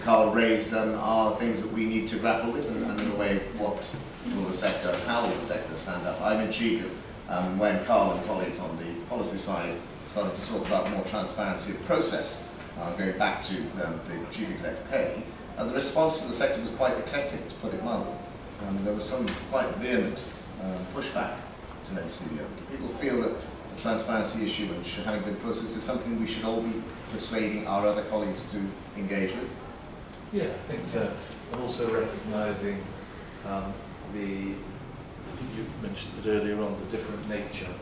Carl raised are things that we need to grapple with, and in a way, what will the sector, how will the sector stand up? I'm intrigued when Carl and colleagues on the policy side started to talk about more transparency of process, going back to the chief exec pay, the response to the sector was quite eclectic, to put it mildly. There was some quite vehement pushback to net CEO. Do people feel that the transparency issue and having good process is something we should all be persuading our other colleagues to engage with? Yeah, I think so. And also recognising I think you mentioned it earlier on, the different nature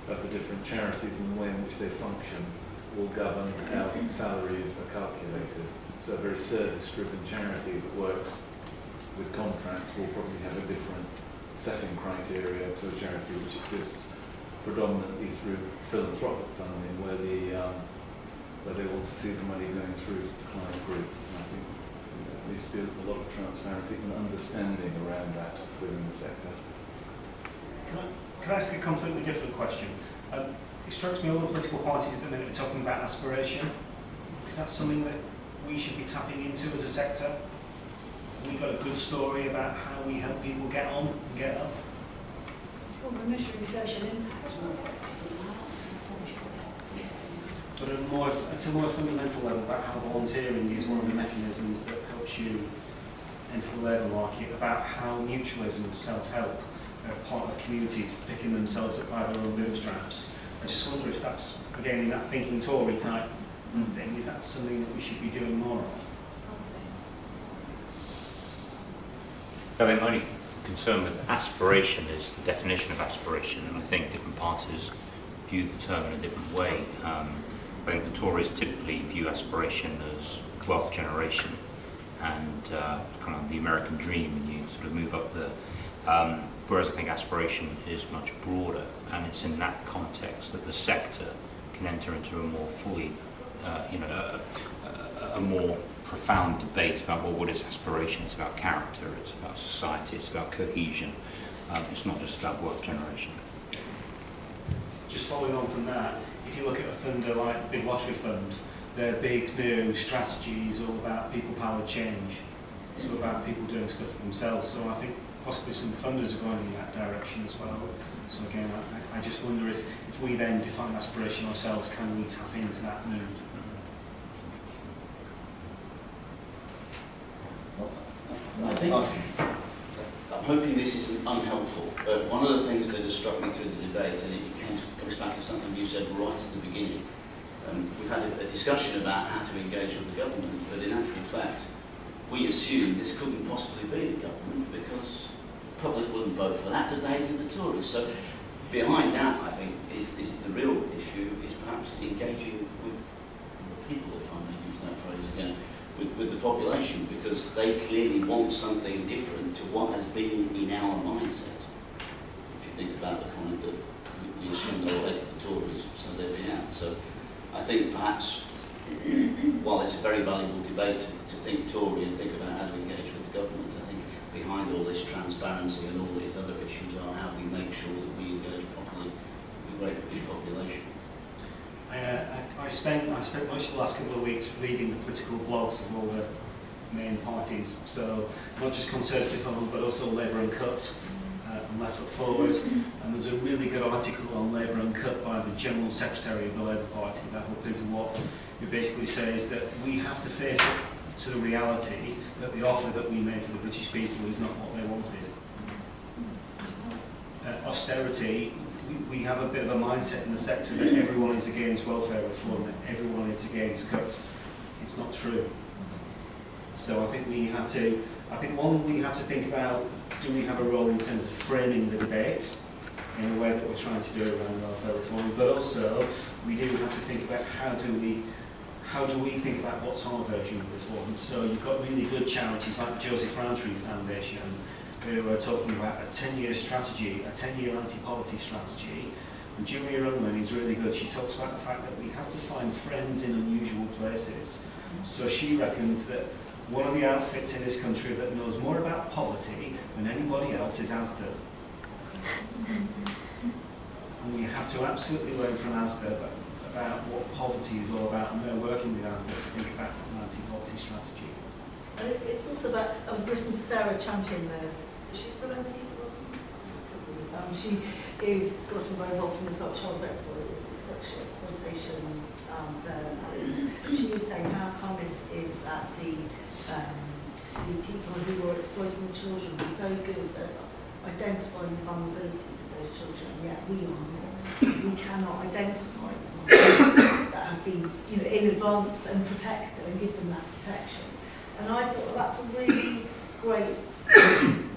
of the different charities and the way in which they function will govern how salaries are calculated. So a very service-driven charity that works with contracts will probably have a different setting criteria to a charity which exists predominantly through philanthropic funding, where they want to see the money going through to the client group. And I think there needs to be a lot of transparency and understanding around that within the sector. Can I ask a completely different question? It strikes me all the political parties at the minute are talking about aspiration. Is that something that we should be tapping into as a sector? Have we got a good story about how we help people get on and get up? Well, we're measuring social impact. But at a more fundamental level, about how volunteering is one of the mechanisms that helps you enter the labour market, about how mutualism and self-help are part of communities picking themselves up by their own bootstraps. I just wonder if that's, again, in that thinking Tory type thing, is that something that we should be doing more of? I mean, my only concern with aspiration is the definition of aspiration, and I think different parties view the term in a different way. I think the Tories typically view aspiration as wealth generation and kind of the American dream, and you sort of move up the. Whereas I think aspiration is much broader, and it's in that context that the sector can enter into a more fully, a more profound debate about what is aspiration. It's about character, it's about society, it's about cohesion. It's not just about wealth generation. Just following on from that, if you look at a funder like the Big Lottery Fund, their big new strategy is all about people-powered change. It's all about people doing stuff for themselves. So I think possibly some funders are going in that direction as well. So again, I just wonder if we then define aspiration ourselves, can we tap into that mood? I think, I'm hoping this isn't unhelpful, but one of the things that has struck me through the debate, and it comes back to something you said right at the beginning, we've had a discussion about how to engage with the government, but in actual fact, we assumed this couldn't possibly be the government because the public wouldn't vote for that because they hated the Tories. So behind that, I think, is the real issue, is perhaps engaging with the people, if I may use that phrase again, with the population, because they clearly want something different to what has been in our mindset. If you think about the comment that we assume they all hated the Tories, so they've been out. So I think perhaps, while it's a very valuable debate to think Tory and think about how to engage with the government, I think behind all this transparency and all these other issues are how we make sure that we engage properly with the great British population. I spent much of the last couple of weeks reading the political blogs of all the main parties, so not just Conservative Home but also Labour Uncut and Left Foot Forward, and there's a really good article on Labour Uncut by the General Secretary of the Labour Party, that whole Peter Watt, who basically says that we have to face up to the reality that the offer that we made to the British people is not what they wanted. Austerity, we have a bit of a mindset in the sector that everyone is against welfare reform, that everyone is against cuts. It's not true. So I think we have to, we have to think about, do we have a role in terms of framing the debate in the way that we're trying to do around welfare reform, but also we do have to think about how do we think about what's our version of reform. So you've got really good charities like the Joseph Rowntree Foundation, who are talking about a 10-year strategy, a 10-year anti-poverty strategy. And Julia Unwin is really good. She talks about the fact that we have to find friends in unusual places. So she reckons that one of the outfits in this country that knows more about poverty than anybody else is Asda. And we have to absolutely learn from Asda about what poverty is all about, and they're working with Asda to think about an anti-poverty strategy. it's also about, I was listening to Sarah Champion there. Is she still MP? She is got very involved in the sexual exploitation there. And she was saying how common is that the people who were exploiting the children were so good at identifying the vulnerabilities of those children, yet we are not. We cannot identify them that have been, in advance and protect them and give them that protection. And I thought that's a really great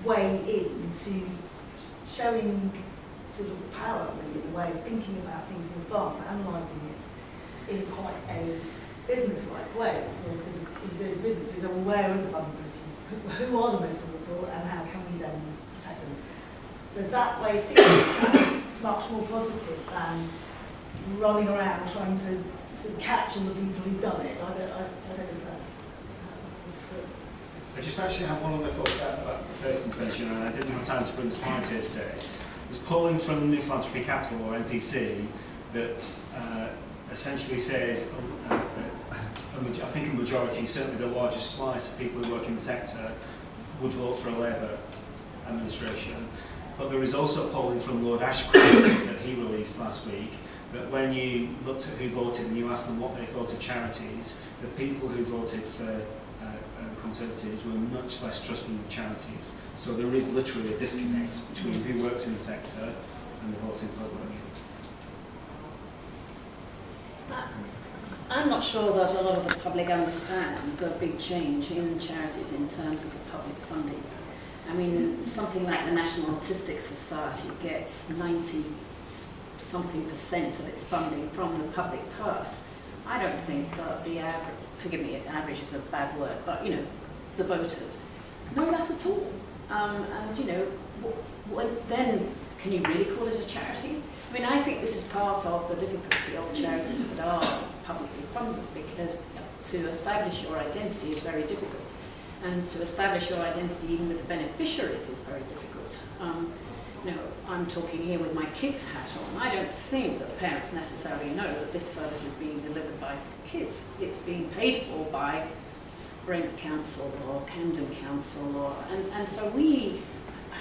way into showing sort of power, really, the way of thinking about things in advance, analysing it in quite a business-like way. It's going to do as a business, because I'm aware of the vulnerabilities, who are the most vulnerable, and how can we then protect them. So that way of thinking sounds much more positive than running around trying to sort of catch all the people who've done it. I don't know if that's... I just actually have one other thought about the first intervention, and I didn't have time to bring the slides here today. There's polling from the New Philanthropy Capital, or NPC, that essentially says, I think a majority, certainly the largest slice of people who work in the sector, would vote for a Labour administration. But there is also polling from Lord Ashcroft that he released last week, that when you looked at who voted and you asked them what they thought of charities, the people who voted for Conservatives were much less trusting of charities. So there is literally a disconnect between who works in the sector and the voting public. I'm not sure that a lot of the public understand the big change in charities in terms of the public funding. I mean, something like the National Autistic Society gets 90-something% of its funding from the public purse. I don't think that the average, forgive me, average is a bad word, but the voters know that at all. Then can you really call it a charity? I mean, I think this is part of the difficulty of charities that are publicly funded, because to establish your identity is very difficult. And to establish your identity even with the beneficiaries is very difficult. I'm talking here with my kids' hat on. I don't think that parents necessarily know that this service is being delivered by kids. It's being paid for by Brent Council or Camden Council, and so we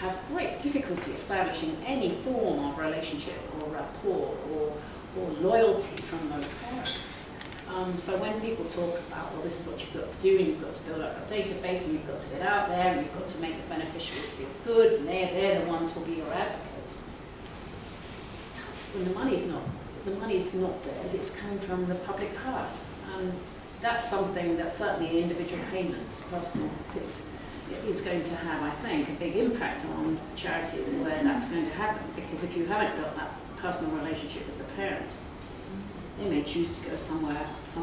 have great difficulty establishing any form of relationship or rapport or loyalty from those parents. So when people talk about, well, this is what you've got to do, and you've got to build up a database, and you've got to get out there, and you've got to make the beneficiaries feel good, and they're the ones who'll be your advocates. It's tough when the money's not theirs, it's coming from the public purse. And that's something that certainly individual payments, personal tips, is going to have, I think, a big impact on charities and where that's going to happen. Because if you haven't got that personal relationship with the parent, they may choose to go somewhere else.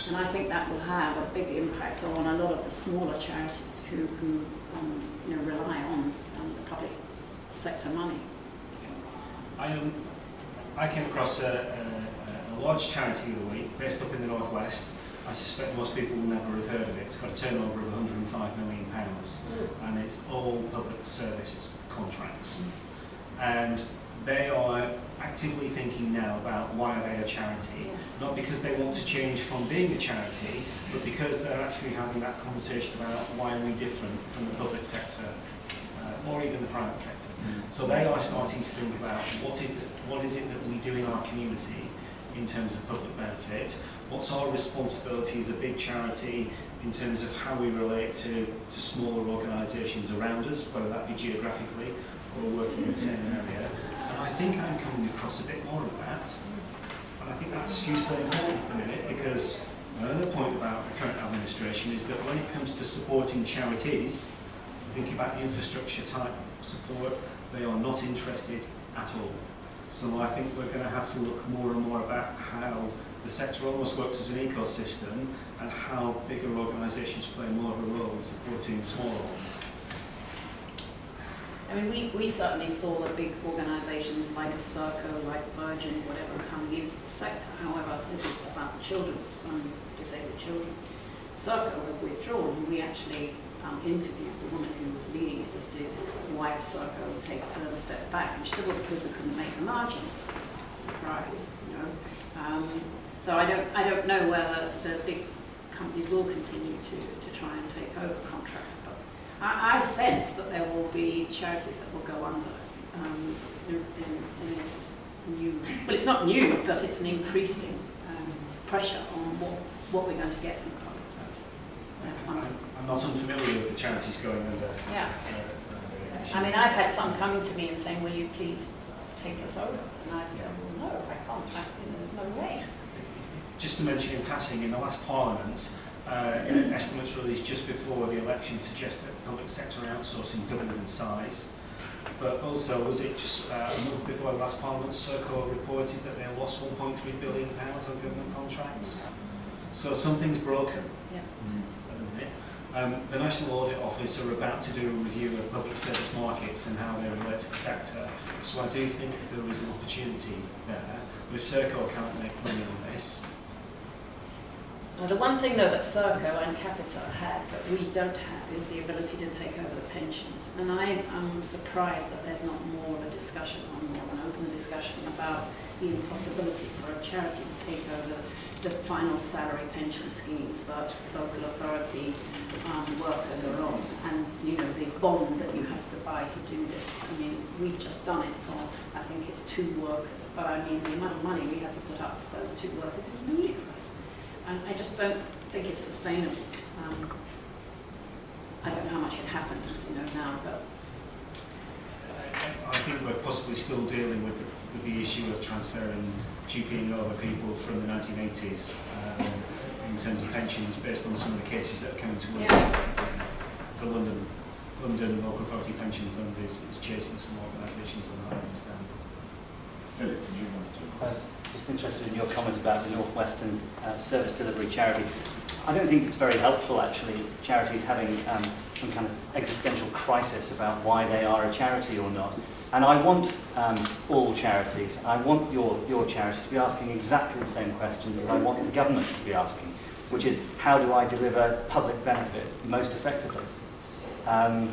And I think that will have a big impact on a lot of the smaller charities who rely on the public sector money. I came across a large charity the other week, based up in the northwest. I suspect most people will never have heard of it. It's got a turnover of £105 million, and it's all public service contracts. And they are actively thinking now about why are they a charity, not because they want to change from being a charity, but because they're actually having that conversation about why are we different from the public sector or even the private sector. So they are starting to think about what is it that we do in our community in terms of public benefit, what's our responsibility as a big charity in terms of how we relate to smaller organisations around us, whether that be geographically or working in the same area. And I think I'm coming across a bit more of that. And I think that's useful and important at the minute, because another point about the current administration is that when it comes to supporting charities, thinking about the infrastructure type support, they are not interested at all. So I think we're going to have to look more and more about how the sector almost works as an ecosystem and how bigger organisations play more of a role in supporting smaller ones. I mean, we certainly saw the big organisations like Serco, like Virgin, whatever, coming into the sector. However, this is about children's, disabled children. Serco have withdrawn. We actually interviewed the woman who was leading it as to why Serco would take a further step back. And she said, well, because we couldn't make a margin. Surprise, So I don't know whether the big companies will continue to try and take over contracts. But I sense that there will be charities that will go under in this new, well, it's not new, but it's an increasing pressure on what we're going to get from the public sector. I'm not unfamiliar with the charities going under. Yeah. I mean, I've had some coming to me and saying, will you please take us over? And I said, well, no, I can't. There's no way. Just to mention in passing, in the last Parliament, estimates released just before the election suggest that public sector outsourcing doubled in size. But also, was it just a month before the last Parliament, Serco reported that they lost £1.3 billion on government contracts? So something's broken. Yeah. At the minute. The National Audit Office are about to do a review of public service markets and how they relate to the sector. So I do think there is an opportunity there. If Serco can't make money on this. Now, the one thing though that Serco and Capita had that we don't have is the ability to take over the pensions. And I'm surprised that there's not more of a discussion, or more of an open discussion about the impossibility for a charity to take over the final salary pension schemes that local authority workers are on, and you know the bond that you have to buy to do this. I mean, we've just done it for, I think it's 2 workers, but I mean the amount of money we had to put up for those 2 workers is ludicrous, and I just don't think it's sustainable. I don't know how much it happens, you know, now, but I think we're possibly still dealing with the issue of transferring GPing over people from the 1980s in terms of pensions, based on some of the cases that are coming to us. yeah. The London Local Authority Pension Fund is chasing some organisations on that, I understand. Philip, did you want to? I was just interested in your comment about the North Western Service Delivery Charity. I don't think it's very helpful, actually, charities having some kind of existential crisis about why they are a charity or not. And I want all charities, I want your charity to be asking exactly the same questions as I want the government to be asking, which is, how do I deliver public benefit most effectively? And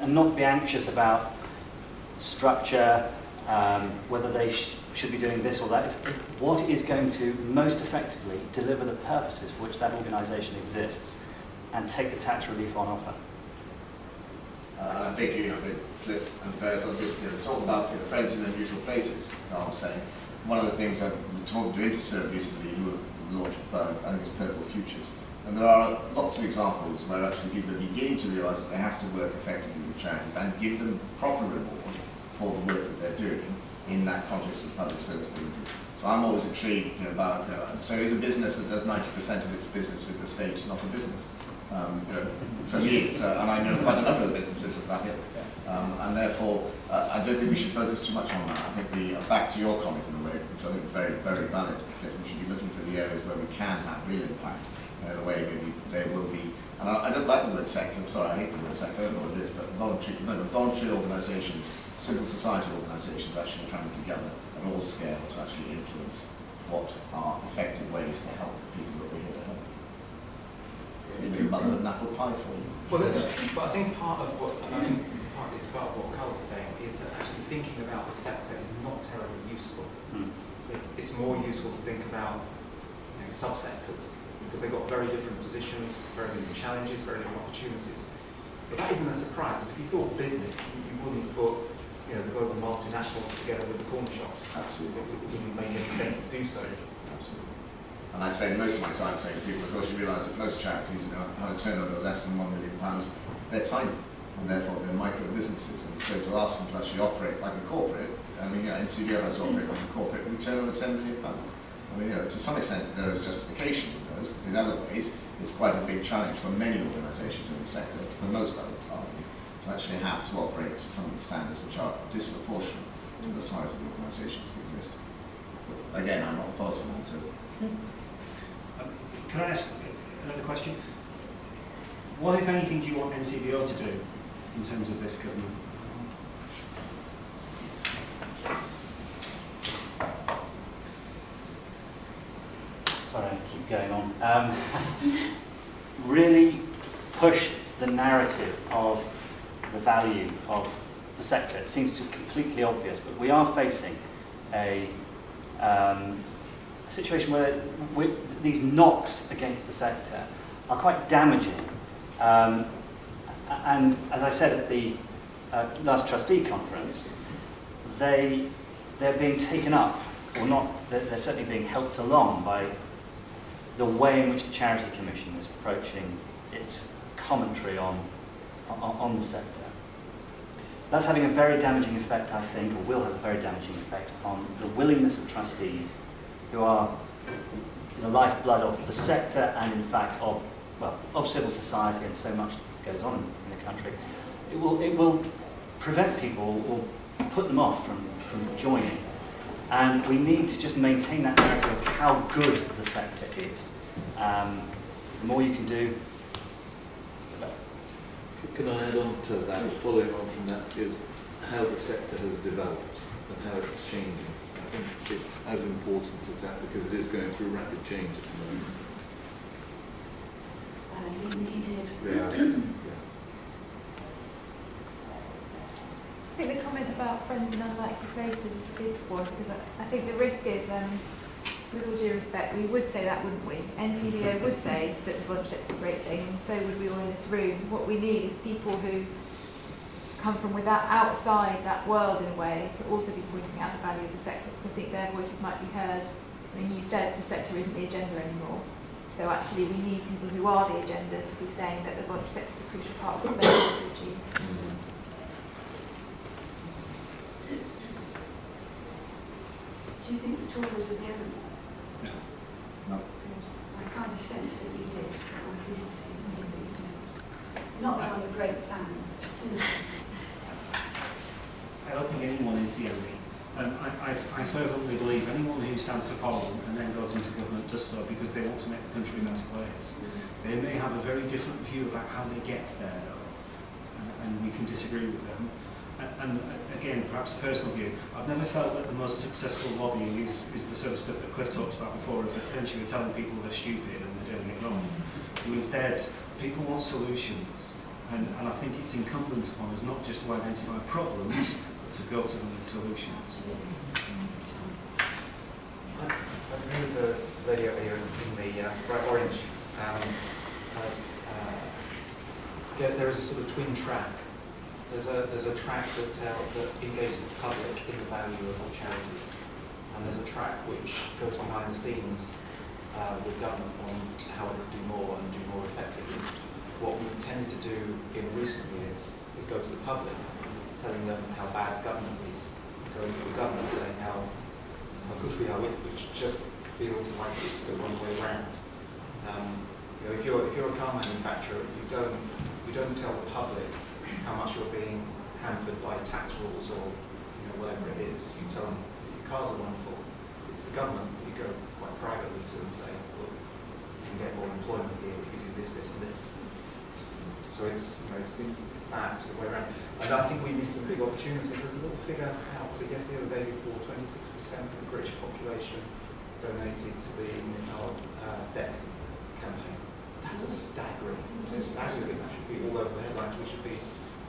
not be anxious about structure, whether they should be doing this or that. It's what is going to most effectively deliver the purposes for which that organisation exists and take the tax relief on offer. And I think, Cliff and various other people talk about friends in unusual places, I was saying. One of the things I've been talking to Interserve recently, who have launched, I think it's Purple Futures. And there are lots of examples where actually people are beginning to realise that they have to work effectively with charities and give them proper reward for the work that they're doing in that context of public service delivery. So I'm always intrigued about, so is a business that does 90% of its business with the state not a business? For me, and I know quite a number of businesses of that ilk. And therefore, I don't think we should focus too much on that. I think back to your comment in a way, which I think is very, very valid, because we should be looking for the areas where we can have real impact, the way maybe there will be, and I don't like the word sector, I'm sorry, I hate the word sector, I don't know what it is, but voluntary organisations, civil society organisations actually coming together at all scales to actually influence what are effective ways to help the people that we're here to help. Maybe mother an apple pie for you. Well, but I think part of what Carl's saying is that actually thinking about the sector is not terribly useful. It's more useful to think about subsectors, because they've got very different positions, very different challenges, very different opportunities. But that isn't a surprise, because if you thought business, you wouldn't put the global multinationals together with the corner shops. Absolutely. It wouldn't make any sense to do so. Absolutely. And I spend most of my time saying to people, of course, you realise that most charities have a turnover of less than £1 million. They're tiny, and therefore they're micro businesses. And so to ask them to actually operate like a corporate, I mean, NCDO has to operate like a corporate, we turn over £10 million. I mean, to some extent there is justification in those, but in other ways it's quite a big challenge for many organisations in the sector, for most I would argue, to actually have to operate to some of the standards which are disproportionate to the size of the organisations that exist. But again, I'm not a policy man, so. Can I ask another question? What, if anything, do you want NCBO to do in terms of this government? Sorry, I keep going on. Really push the narrative of the value of the sector. It seems just completely obvious, but we are facing a a situation where these knocks against the sector are quite damaging. And as I said at the last trustee conference, they're being taken up, or not, they're certainly being helped along by the way in which the Charity Commission is approaching its commentary on the sector. That's having a very damaging effect, I think, or will have a very damaging effect on the willingness of trustees who are the lifeblood of the sector and, in fact, of civil society and so much that goes on in the country. It will prevent people or put them off from joining. And we need to just maintain that narrative of how good the sector is. The more you can do, the better. Can I add on to that, following on from that, is how the sector has developed and how it's changing. I think it's as important as that because it is going through rapid change at the moment. Needed. Yeah. I think the comment about friends in unlikely places is a big one, because I think the risk is, with all due respect, we would say that, wouldn't we? NCDO would say that the budget's a great thing, and so would we all in this room. What we need is people who come from outside that world, in a way, to also be pointing out the value of the sector, because I think their voices might be heard. I mean, you said the sector isn't the agenda anymore, so actually we need people who are the agenda to be saying that the voluntary sector is a crucial part of what they're able to achieve. Do you think the Tories are the enemy? No. I kind of sense that you did. I'm pleased to see you do. Not that I'm a great fan. I don't think anyone is the enemy. I fervently believe anyone who stands for Parliament and then goes into government does so because they want to make the country a better place. They may have a very different view about how they get there, though, and we can disagree with them. And again, perhaps a personal view, I've never felt that the most successful lobbying is the sort of stuff that Cliff talks about before, of essentially telling people they're stupid and they're doing it wrong. Instead, people want solutions, and I think it's incumbent upon us not just to identify problems, but to go to them with solutions. I agree with the video here in the bright orange. There is a sort of twin track. There's a track that engages the public in the value of charities, and there's a track which goes behind the scenes with government on how it could do more and do more effectively. What we've tended to do in recent years is go to the public, telling them how bad government is, going to the government saying how good we are with, which just feels like it's the wrong way around. If you're a car manufacturer, you don't tell the public how much you're being hampered by tax rules or whatever it is. You tell them your cars are wonderful. It's the government that you go quite privately to and say, well, you can get more employment here if you do this, this, and this. So it's that sort of way around. And I think we missed some big opportunities. There was a little figure out, I guess, the other day before 26% of the British population donated to the debt campaign. That's a staggering. I think that should be all over the headlines. We should be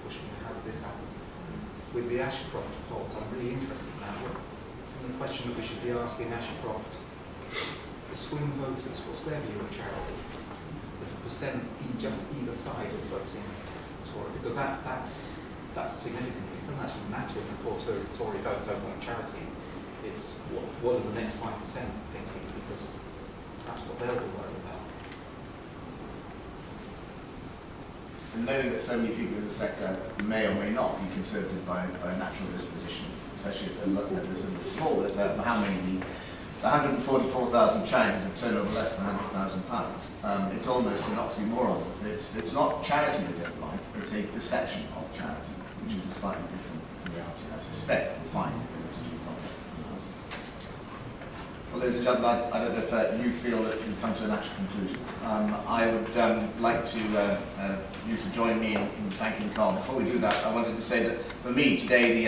pushing, how did this happen? With the Ashcroft polls, I'm really interested in that. It's the question that we should be asking Ashcroft, the swing voters, what's their view of charity? The percent just either side of voting Tory, because that's the significant thing. It doesn't actually matter if the core Tory vote don't want charity. It's what are the next 5% thinking, because that's what they'll be worried about. And knowing that so many people in the sector may or may not be conservative by natural disposition, especially if they're looking at this in the small, how many, the 144,000 charities that turn over less than £100,000. It's almost an oxymoron. It's not charity they don't like, it's a perception of charity, which is a slightly different reality. I suspect we'll find if we were to do public analysis. Well, ladies and gentlemen, I don't know if you feel that we've come to a natural conclusion. I would like to you to join me in thanking Carl. Before we do that, I wanted to say that for me today,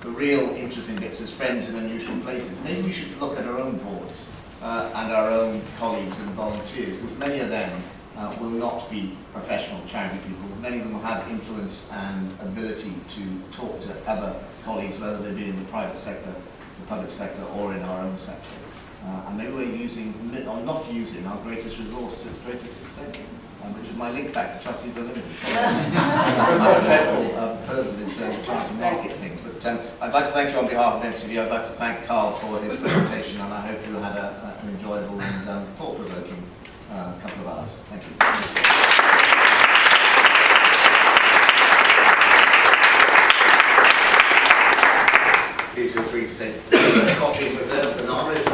the real interesting bits is friends in unusual places. Maybe we should look at our own boards and our own colleagues and volunteers, because many of them will not be professional charity people. Many of them will have influence and ability to talk to other colleagues, whether they be in the private sector, the public sector, or in our own sector. and maybe we're using, or not using our greatest resource to its greatest extent, which is my link back to Trustees Unlimited. Sorry. I'm a dreadful person in terms of trying to market things, but I'd like to thank you on behalf of NCV. I'd like to thank Carl for his presentation, and I hope you had an enjoyable and thought-provoking couple of hours. Thank you. Please feel free to take coffee, reserve bananas,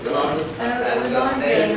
bananas, and